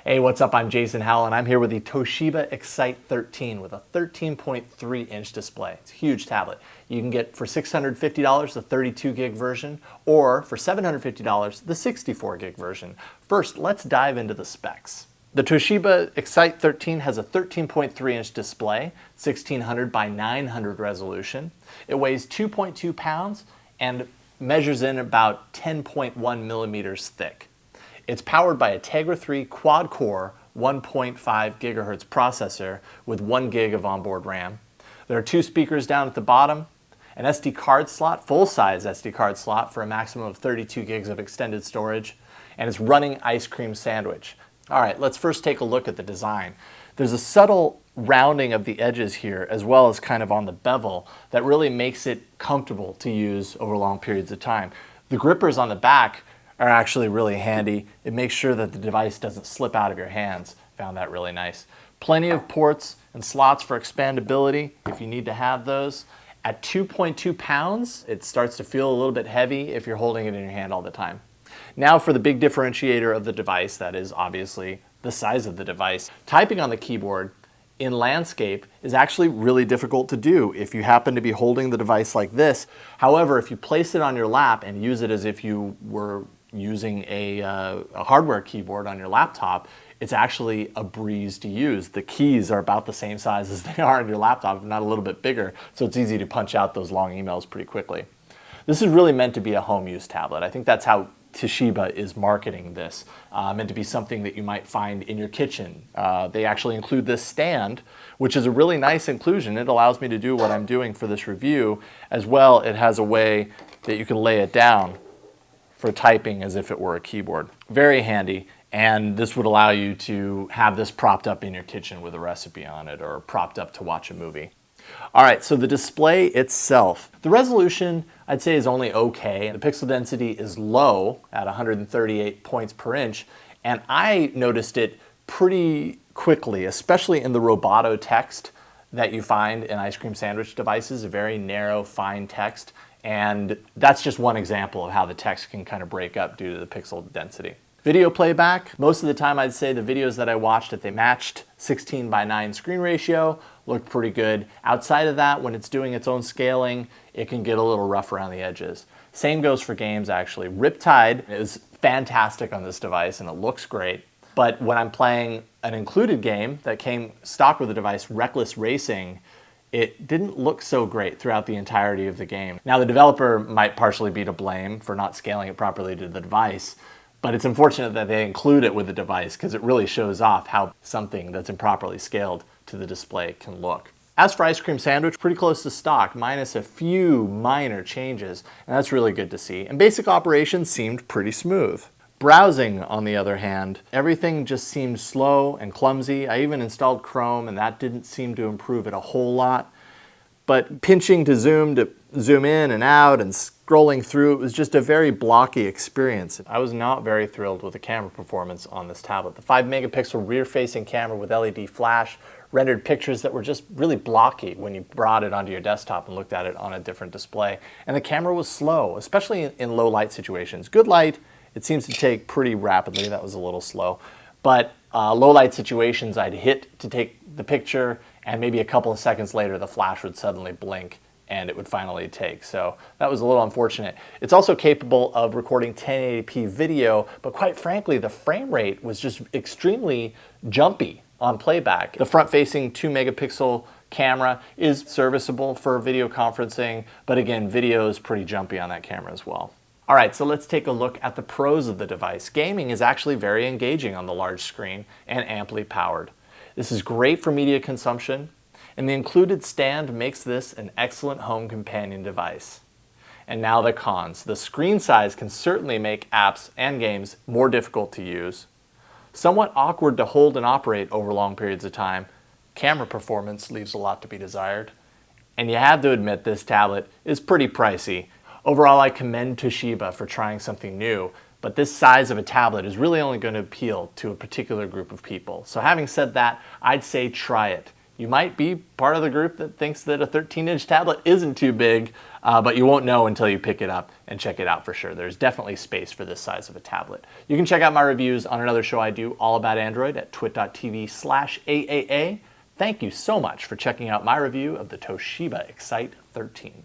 Hey, what's up? I'm Jason Howell, and I'm here with the Toshiba Excite 13 with a 13.3-inch display. It's a huge tablet. You can get for $650 the 32 gig version, or for $750 the 64 gig version. First, let's dive into the specs. The Toshiba Excite 13 has a 13.3-inch display, 1600 by 900 resolution. It weighs 2.2 pounds and measures in about 10.1 millimeters thick. It's powered by a Tegra 3 quad-core 1.5 gigahertz processor with 1 gig of onboard RAM. There are 2 speakers down at the bottom, an SD card slot, full-size SD card slot for a maximum of 32 gigs of extended storage, and it's running Ice Cream Sandwich. All right, let's first take a look at the design. There's a subtle rounding of the edges here, as well as kind of on the bevel, that really makes it comfortable to use over long periods of time. The grippers on the back are actually really handy. It makes sure that the device doesn't slip out of your hands. Found that really nice. Plenty of ports and slots for expandability if you need to have those. At 2.2 pounds, it starts to feel a little bit heavy if you're holding it in your hand all the time. Now for the big differentiator of the device, that is obviously the size of the device. Typing on the keyboard in landscape is actually really difficult to do if you happen to be holding the device like this. However, if you place it on your lap and use it as if you were using a hardware keyboard on your laptop, it's actually a breeze to use. The keys are about the same size as they are on your laptop, if not a little bit bigger, so it's easy to punch out those long emails pretty quickly. This is really meant to be a home use tablet. I think that's how Toshiba is marketing this, meant to be something that you might find in your kitchen. They actually include this stand, which is a really nice inclusion. It allows me to do what I'm doing for this review. As well, it has a way that you can lay it down for typing as if it were a keyboard. Very handy, and this would allow you to have this propped up in your kitchen with a recipe on it, or propped up to watch a movie. All right, so the display itself. The resolution, I'd say, is only okay. The pixel density is low at 138 points per inch, and I noticed it pretty quickly, especially in the Roboto text that you find in Ice Cream Sandwich devices, a very narrow, fine text. And that's just one example of how the text can kind of break up due to the pixel density. Video playback, most of the time I'd say the videos that I watched, if they matched 16:9 screen ratio, looked pretty good. Outside of that, when it's doing its own scaling, it can get a little rough around the edges. Same goes for games, actually. Riptide is fantastic on this device and it looks great. But when I'm playing an included game that came stock with the device, Reckless Racing, it didn't look so great throughout the entirety of the game. Now, the developer might partially be to blame for not scaling it properly to the device, but it's unfortunate that they include it with the device because it really shows off how something that's improperly scaled to the display can look. As for Ice Cream Sandwich, pretty close to stock, minus a few minor changes, and that's really good to see. And basic operations seemed pretty smooth. Browsing, on the other hand, everything just seemed slow and clumsy. I even installed Chrome, and that didn't seem to improve it a whole lot. But pinching to zoom in and out and scrolling through, it was just a very blocky experience. I was not very thrilled with the camera performance on this tablet. The 5 megapixel rear-facing camera with LED flash rendered pictures that were just really blocky when you brought it onto your desktop and looked at it on a different display. And the camera was slow, especially in low light situations. Good light, it seems to take pretty rapidly. That was a little slow. But low light situations, I'd hit to take the picture, and maybe a couple of seconds later, the flash would suddenly blink and it would finally take. So that was a little unfortunate. It's also capable of recording 1080p video, but quite frankly, the frame rate was just extremely jumpy on playback. The front-facing 2 megapixel camera is serviceable for video conferencing, but again, video is pretty jumpy on that camera as well. All right, so let's take a look at the pros of the device. Gaming is actually very engaging on the large screen and amply powered. This is great for media consumption, and the included stand makes this an excellent home companion device. And now the cons. The screen size can certainly make apps and games more difficult to use, somewhat awkward to hold and operate over long periods of time. Camera performance leaves a lot to be desired, and you have to admit this tablet is pretty pricey. Overall, I commend Toshiba for trying something new, but this size of a tablet is really only going to appeal to a particular group of people. So having said that, I'd say try it. You might be part of the group that thinks that a 13-inch tablet isn't too big, but you won't know until you pick it up and check it out for sure. There's definitely space for this size of a tablet. You can check out my reviews on another show I do all about Android at twit.tv/AAA. Thank you so much for checking out my review of the Toshiba Excite 13.